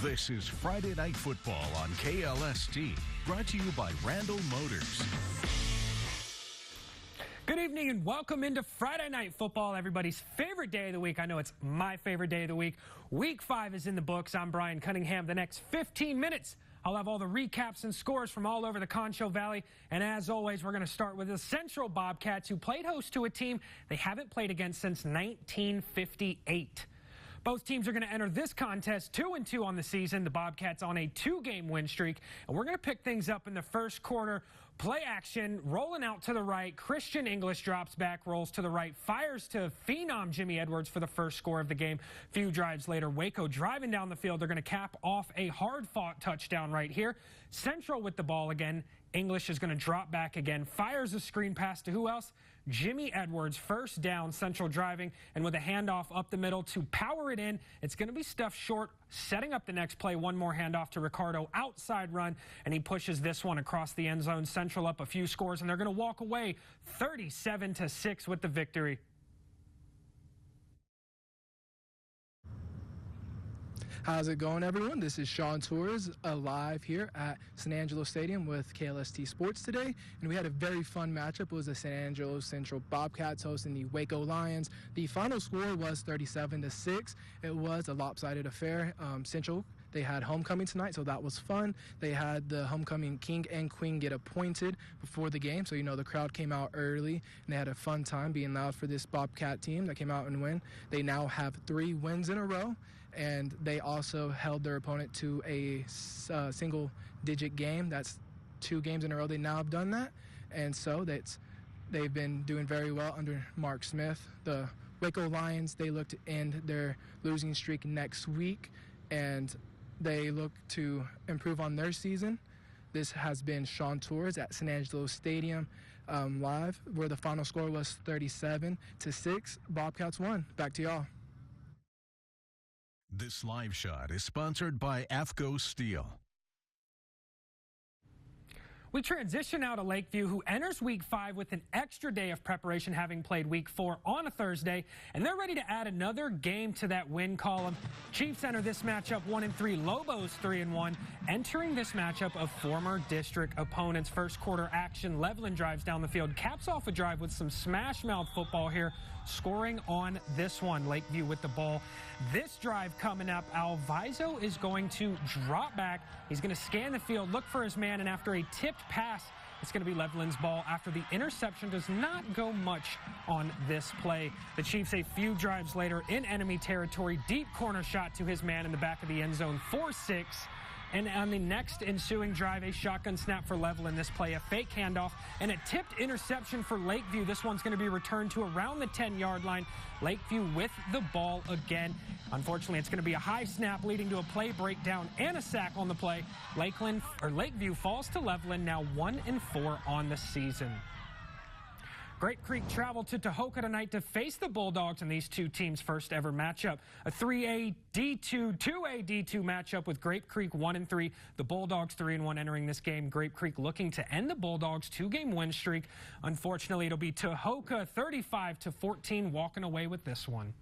This is Friday Night Football on KLST, brought to you by Randall Motors. Good evening and welcome into Friday Night Football, everybody's favorite day of the week. I know it's my favorite day of the week. Week 5 is in the books. I'm Brian Cunningham. The next 15 minutes, I'll have all the recaps and scores from all over the Concho Valley. And as always, we're going to start with the Central Bobcats, who played host to a team they haven't played against since 1958. Both teams are going to enter this contest 2-2 on the season. The Bobcats on a 2-game win streak. And we're going to pick things up in the first quarter. Play action, rolling out to the right. Christian English drops back, rolls to the right, fires to phenom Jimmy Edwards for the first score of the game. Few drives later, Waco driving down the field. They're going to cap off a hard-fought touchdown right here. Central with the ball again. English is going to drop back again, fires a screen pass to who else? Jimmy Edwards, first down, Central driving, and with a handoff up the middle to power it in. It's going to be stuffed short, setting up the next play. One more handoff to Ricardo, outside run, and he pushes this one across the end zone. Central up a few scores, and they're going to walk away 37-6 with the victory. How's it going, everyone? This is Sean Torres, live here at San Angelo Stadium with KLST Sports today, and we had a very fun matchup. It was the San Angelo Central Bobcats hosting the Waco Lions. The final score was 37-6. It was a lopsided affair. Central, they had homecoming tonight, so that was fun. They had the homecoming king and queen get appointed before the game, so you know the crowd came out early, and they had a fun time being loud for this Bobcat team that came out and win. They now have 3 wins in a row, and they also held their opponent to a single-digit game. That's 2 games in a row they now have done that, and so they've been doing very well under Mark Smith. The Waco Lions, they look to end their losing streak next week, and they look to improve on their season. This has been Sean Torres at San Angelo Stadium live, where the final score was 37-6. Bobcats won. Back to y'all. This live shot is sponsored by AFCO Steel. We transition now to Lakeview, who enters Week 5 with an extra day of preparation, having played Week 4 on a Thursday, and they're ready to add another game to that win column. Chiefs enter this matchup 1-3, Lobos 3-1, entering this matchup of former district opponents. First quarter action, Levelin drives down the field, caps off a drive with some smash-mouth football here, scoring on this one. Lakeview with the ball. This drive coming up, Alviso is going to drop back. He's going to scan the field, look for his man, and after a tipped pass, it's going to be Levelin's ball. After the interception does not go much on this play. The Chiefs a few drives later in enemy territory. Deep corner shot to his man in the back of the end zone, 4-6. And on the next ensuing drive, a shotgun snap for Levelin. This play, a fake handoff and a tipped interception for Lakeview. This one's going to be returned to around the 10-yard line. Lakeview with the ball again. Unfortunately, it's going to be a high snap leading to a play breakdown and a sack on the play. Lakeview falls to Levelin, now 1-4 on the season. Grape Creek traveled to Tahoka tonight to face the Bulldogs in these two teams' first ever matchup. A 3A D2, 2A D2 matchup with Grape Creek 1-3. The Bulldogs 3-1 entering this game. Grape Creek looking to end the Bulldogs' 2-game win streak. Unfortunately, it'll be Tahoka 35-14 walking away with this one.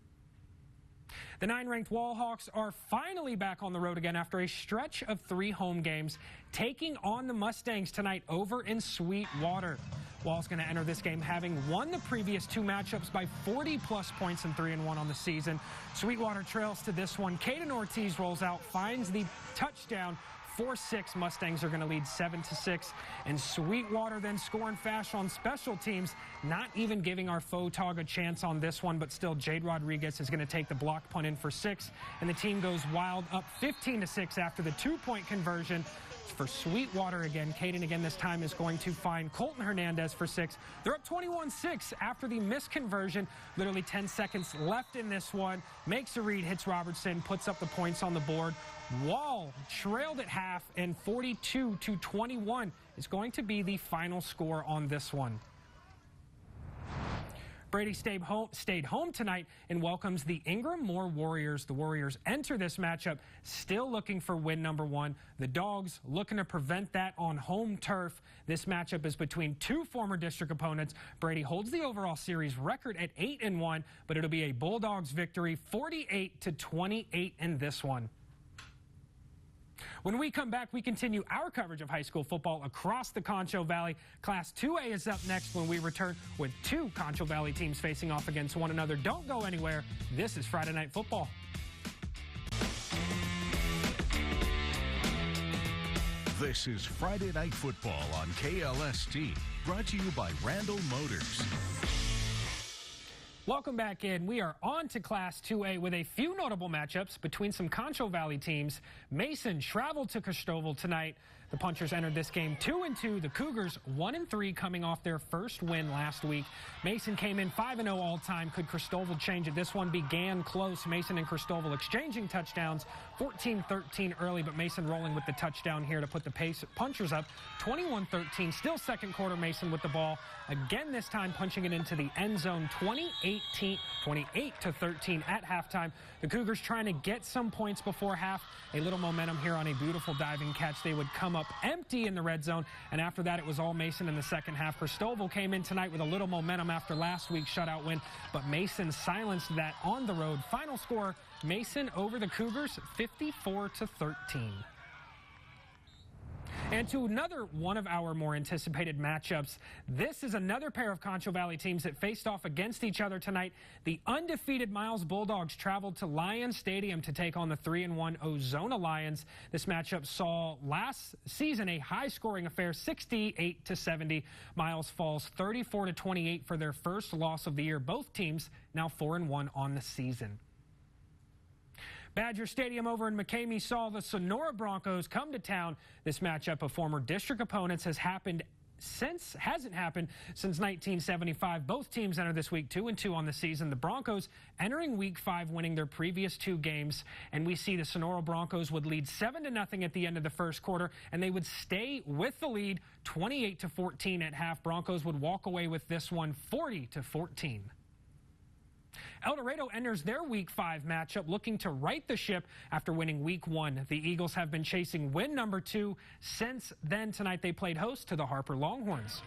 The 9-ranked Wallhawks are finally back on the road again after a stretch of 3 home games, taking on the Mustangs tonight over in Sweetwater. Wall's going to enter this game having won the previous 2 matchups by 40-plus points and 3-1 on the season. Sweetwater trails to this one. Caden Ortiz rolls out, finds the touchdown. 4-6. Mustangs are going to lead 7-6. And Sweetwater then scoring fast on special teams, not even giving our Photog a chance on this one, but still Jade Rodriguez is going to take the block punt in for 6. And the team goes wild, up 15-6 after the 2-point conversion. For Sweetwater again, Caden again this time is going to find Colton Hernandez for 6. They're up 21-6 after the missed conversion. Literally 10 seconds left in this one. Makes a read, hits Robertson, puts up the points on the board. Wall trailed at half, and 42-21 is going to be the final score on this one. Brady stayed home tonight and welcomes the Ingram Moore Warriors. The Warriors enter this matchup still looking for win number 1. The Dogs looking to prevent that on home turf. This matchup is between 2 former district opponents. Brady holds the overall series record at 8-1, but it'll be a Bulldogs victory 48-28 in this one. When we come back, we continue our coverage of high school football across the Concho Valley. Class 2A is up next when we return with two Concho Valley teams facing off against one another. Don't go anywhere. This is Friday Night Football. This is Friday Night Football on KLST, brought to you by Randall Motors. Welcome back in. We are on to Class 2A with a few notable matchups between some Concho Valley teams. Mason traveled to Christoval tonight. The Punchers entered this game 2-2. The Cougars 1-3 coming off their first win last week. Mason came in 5-0 all time. Could Christoval change it? This one began close. Mason and Christoval exchanging touchdowns 14-13 early, but Mason rolling with the touchdown here to put the Punchers up 21-13. Still second quarter, Mason with the ball. Again this time punching it into the end zone 28-13 at halftime. The Cougars trying to get some points before half. A little momentum here on a beautiful diving catch. They would come up empty in the red zone, and after that it was all Mason in the second half. Christoval came in tonight with a little momentum after last week's shutout win, but Mason silenced that on the road. Final score, Mason over the Cougars 54-13. And to another one of our more anticipated matchups, this is another pair of Concho Valley teams that faced off against each other tonight. The undefeated Miles Bulldogs traveled to Lions Stadium to take on the 3-1 Ozona Lions. This matchup saw last season a high-scoring affair, 68-70. Miles falls 34-28 for their first loss of the year. Both teams now 4-1 on the season. Badger Stadium over in McCamey saw the Sonora Broncos come to town. This matchup of former district opponents hasn't happened since 1975. Both teams enter this week 2-2 on the season. The Broncos entering week 5 winning their previous 2 games, and we see the Sonora Broncos would lead 7-0 at the end of the first quarter, and they would stay with the lead 28-14 at half. Broncos would walk away with this one 40-14. El Dorado enters their Week 5 matchup looking to right the ship after winning Week 1. The Eagles have been chasing win number 2 since then. Tonight they played host to the Harper Longhorns.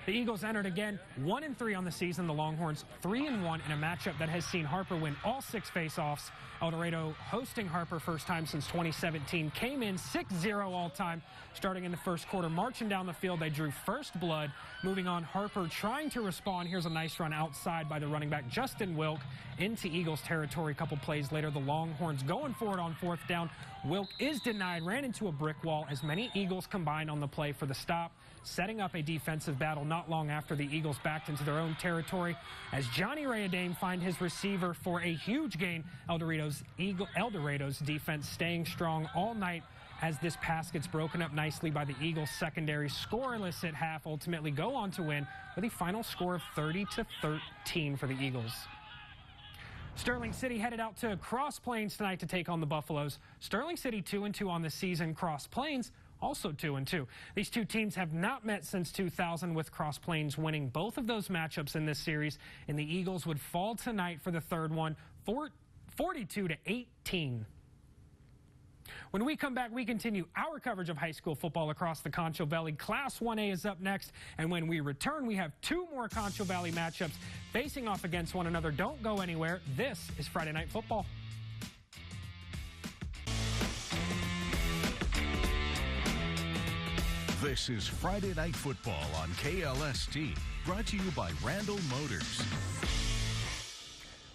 The Eagles entered again 1-3 on the season. The Longhorns 3-1 in a matchup that has seen Harper win all 6 face-offs. El Dorado hosting Harper first time since 2017. Came in 6-0 all time. Starting in the first quarter, marching down the field, they drew first blood. Moving on, Harper trying to respond. Here's a nice run outside by the running back Justin Wilk into Eagles territory. A couple plays later, the Longhorns going for it on 4th down. Wilk is denied, ran into a brick wall as many Eagles combined on the play for the stop, setting up a defensive battle not long after the Eagles backed into their own territory. As Johnny Rayadame find his receiver for a huge gain, El Dorado's defense staying strong all night as this pass gets broken up nicely by the Eagles secondary. Scoreless at half, ultimately go on to win with a final score of 30-13 for the Eagles. Sterling City headed out to Cross Plains tonight to take on the Buffaloes. Sterling City 2-2 on the season. Cross Plains also 2-2. These two teams have not met since 2000, with Cross Plains winning both of those matchups in this series, and the Eagles would fall tonight for the third one, 42-18. When we come back, we continue our coverage of high school football across the Concho Valley. Class 1A is up next, and when we return, we have 2 more Concho Valley matchups facing off against one another. Don't go anywhere. This is Friday Night Football. This is Friday Night Football on KLST, brought to you by Randall Motors.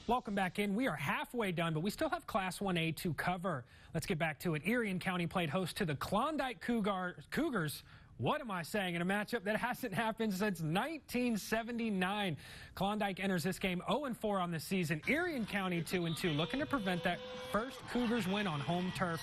Welcome back in. We are halfway done, but we still have Class 1A to cover. Let's get back to it. Erie County played host to the Klondike Cougars. What am I saying? In a matchup that hasn't happened since 1979. Klondike enters this game 0-4 on the season. Erie County 2-2, looking to prevent that first Cougars win on home turf.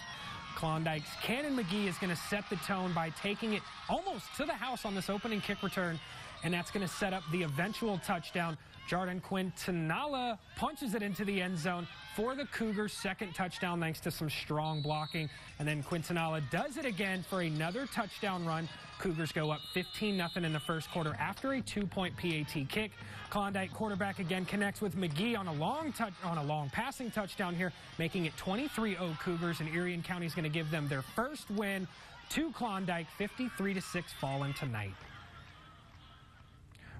Klondike's Cannon McGee is going to set the tone by taking it almost to the house on this opening kick return, and that's going to set up the eventual touchdown. Jordan Quintanilla punches it into the end zone for the Cougars' second touchdown thanks to some strong blocking. And then Quintanilla does it again for another touchdown run. Cougars go up 15-0 in the first quarter after a 2-point PAT kick. Klondike quarterback again connects with McGee on a long passing touchdown here, making it 23-0 Cougars, and Erie County is going to give them their first win to Klondike, 53-6 falling tonight.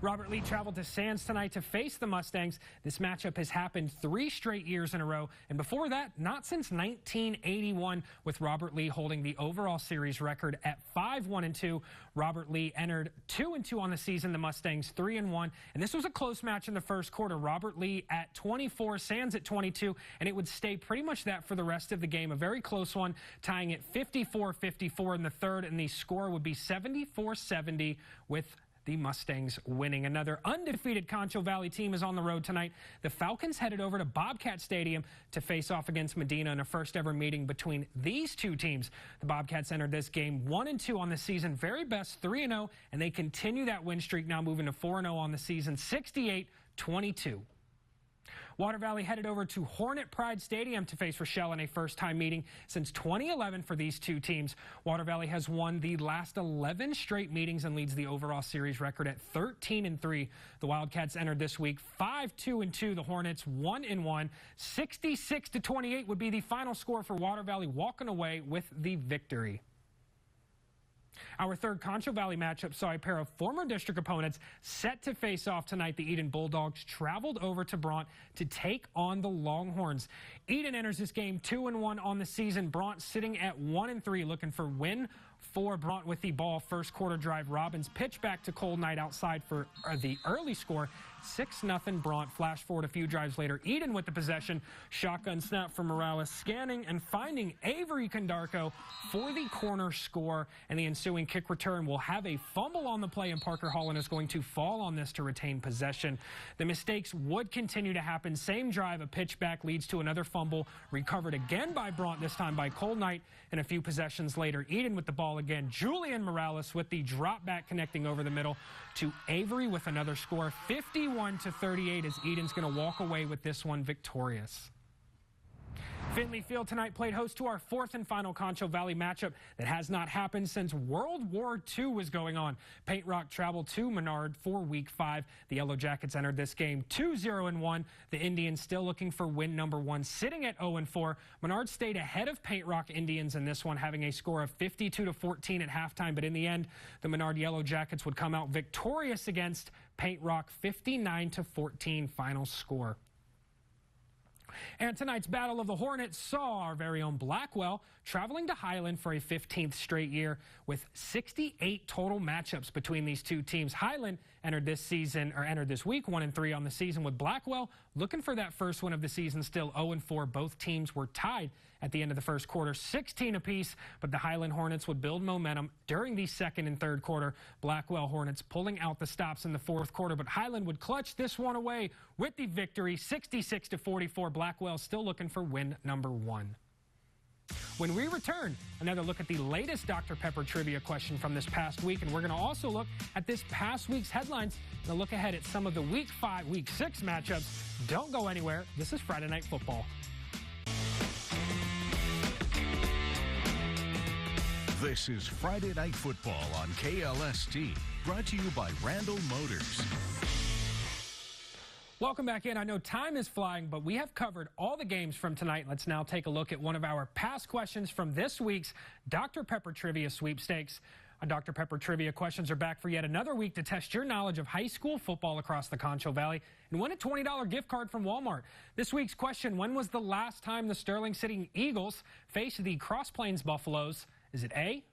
Robert Lee traveled to Sands tonight to face the Mustangs. This matchup has happened 3 straight years in a row, and before that, not since 1981, with Robert Lee holding the overall series record at 5-1-2. Robert Lee entered 2-2 on the season, the Mustangs 3-1, and this was a close match in the first quarter. Robert Lee at 24, Sands at 22, and it would stay pretty much that for the rest of the game. A very close one, tying at 54-54 in the third, and the score would be 74-70 with the Mustangs winning. Another undefeated Concho Valley team is on the road tonight. The Falcons headed over to Bobcat Stadium to face off against Medina in a first ever meeting between these two teams. The Bobcats entered this game 1-2 on the season, very best 3-0, and they continue that win streak, now moving to 4-0 on the season, 68-22. Water Valley headed over to Hornet Pride Stadium to face Rochelle in a first-time meeting since 2011 for these two teams. Water Valley has won the last 11 straight meetings and leads the overall series record at 13-3. The Wildcats entered this week 5-2-2. The Hornets 1-1. 66-28 would be the final score for Water Valley, walking away with the victory. Our third Concho Valley matchup saw a pair of former district opponents set to face off tonight. The Eden Bulldogs traveled over to Bront to take on the Longhorns. Eden enters this game 2-1 on the season. Bront sitting at 1-3, looking for win for Bront with the ball. First quarter drive, Robbins pitch back to Cole Knight outside for the early score. 6-0 Bront. Flash forward a few drives later, Eden with the possession. Shotgun snap from Morales, scanning and finding Avery Condarco for the corner score, and the ensuing kick return will have a fumble on the play, and Parker Holland is going to fall on this to retain possession. The mistakes would continue to happen. Same drive, a pitch back leads to another fumble, recovered again by Bront, this time by Cole Knight, and a few possessions later, Eden with the ball again. Julian Morales with the drop back, connecting over the middle to Avery with another score, 51-38, as Eden's going to walk away with this one victorious. Finley Field tonight played host to our fourth and final Concho Valley matchup that has not happened since World War II was going on. Paint Rock traveled to Menard for Week 5. The Yellow Jackets entered this game 2-0-1. The Indians still looking for win number 1, sitting at 0-4. Menard stayed ahead of Paint Rock Indians in this one, having a score of 52-14 at halftime. But in the end, the Menard Yellow Jackets would come out victorious against Paint Rock, 59-14 final score. And tonight's Battle of the Hornets saw our very own Blackwell traveling to Highland for a 15th straight year, with 68 total matchups between these two teams. Highland entered this week 1-3 on the season, with Blackwell looking for that first win of the season, still 0-4. Both teams were tied at the end of the first quarter, 16 apiece, but the Highland Hornets would build momentum during the second and third quarter. Blackwell Hornets pulling out the stops in the fourth quarter, but Highland would clutch this one away with the victory, 66-44. Blackwell still looking for win number 1. When we return, another look at the latest Dr. Pepper trivia question from this past week, and we're going to also look at this past week's headlines and a look ahead at some of the Week 6 matchups. Don't go anywhere. This is Friday Night Football. This is Friday Night Football on KLST, brought to you by Randall Motors. Welcome back in. I know time is flying, but we have covered all the games from tonight. Let's now take a look at one of our past questions from this week's Dr. Pepper Trivia Sweepstakes. Our Dr. Pepper Trivia questions are back for yet another week to test your knowledge of high school football across the Concho Valley and win a $20 gift card from Walmart. This week's question: when was the last time the Sterling City Eagles faced the Cross Plains Buffaloes? Is it A,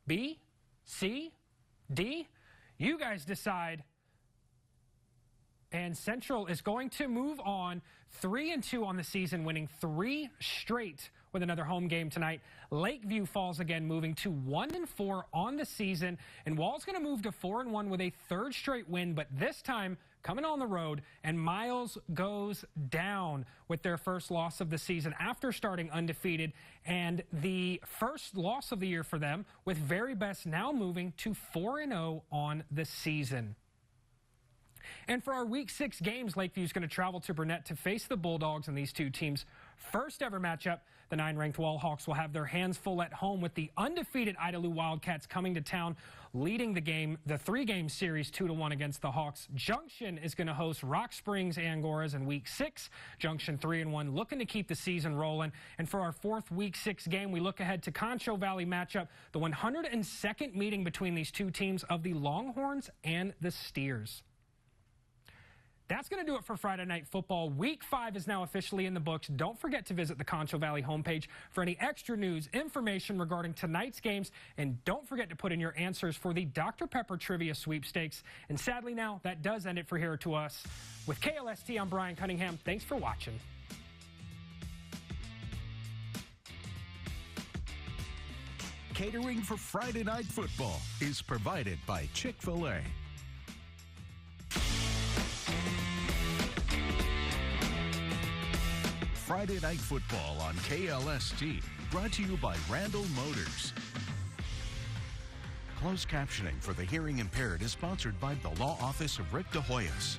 B, C, D? You guys decide. And Central is going to move on 3-2 on the season, winning 3 straight with another home game tonight. Lakeview falls again, moving to 1-4 on the season. And Wall's going to move to 4-1 with a 3rd straight win, but this time coming on the road. And Miles goes down with their first loss of the season after starting undefeated, and the first loss of the year for them, with Very Best now moving to 4-0 on the season. And for our Week 6 games, Lakeview is going to travel to Burnett to face the Bulldogs in these two teams' first ever matchup. The 9-ranked Wallhawks will have their hands full at home, with the undefeated Idalou Wildcats coming to town, leading the 3-game series 2-1 against the Hawks. Junction is going to host Rock Springs Angoras in Week 6. Junction 3-1, looking to keep the season rolling. And for our 4th Week 6 game, we look ahead to Concho Valley matchup, the 102nd meeting between these two teams of the Longhorns and the Steers. That's going to do it for Friday Night Football. Week 5 is now officially in the books. Don't forget to visit the Concho Valley homepage for any extra news, information regarding tonight's games, and don't forget to put in your answers for the Dr. Pepper Trivia Sweepstakes. And sadly now, that does end it for Here to Us. With KLST, I'm Brian Cunningham. Thanks for watching. Catering for Friday Night Football is provided by Chick-fil-A. Friday Night Football on KLST, brought to you by Randall Motors. Closed captioning for the hearing impaired is sponsored by the Law Office of Rick DeHoyas.